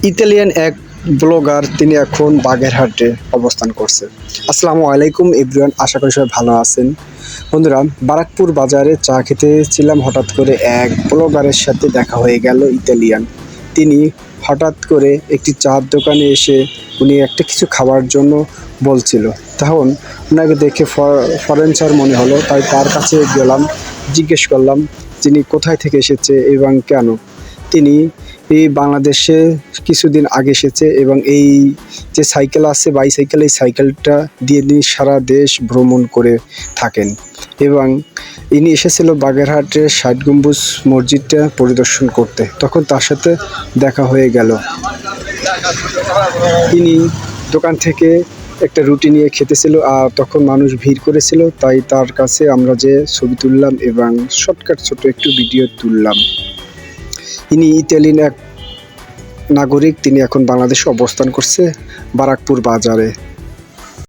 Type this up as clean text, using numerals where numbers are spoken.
Italian এক blogger তিনি এখন বাগেরহাটে অবস্থান করছে। আসসালামু আলাইকুম এভরিওয়ান, আশা করি সবাই ভালো আছেন। বন্ধুরা, বারাকপুর বাজারে চা খেতেছিলাম, হঠাৎ করে এক ব্লগারের সাথে দেখা হয়ে গেল ইতালিয়ান। তিনি হঠাৎ করে একটি চার দোকানে এসে উনি একটা কিছু খাওয়ার জন্য বলছিল। তখন ওনাকে দেখে ফরেনচার মনে হলো, তাই তার কাছে গেলাম, জিজ্ঞেস করলাম তিনি কোথায় থেকে এসেছে এবং কেন। তিনি এই বাংলাদেশে কিছুদিন আগে এসেছে এবং এই যে সাইকেল আছে বাইসাইকেল, এই সাইকেলটা দিয়ে তিনি সারা দেশ ভ্রমণ করে থাকেন এবং ইনি এসেছিল বাগেরহাটের ষাট গম্বুজ মসজিদটা পরিদর্শন করতে। তখন তার সাথে দেখা হয়ে গেল। তিনি দোকান থেকে একটা রুটি নিয়ে খেতেছিল আর তখন মানুষ ভিড় করেছিল, তাই তার কাছে আমরা যে ছবি তুললাম এবং শর্টকাট ছোট একটু ভিডিও তুললাম। ইনি ইতালিয়ান এক নাগরিক, তিনি এখন বাংলাদেশে অবস্থান করছে বারাকপুর বাজারে।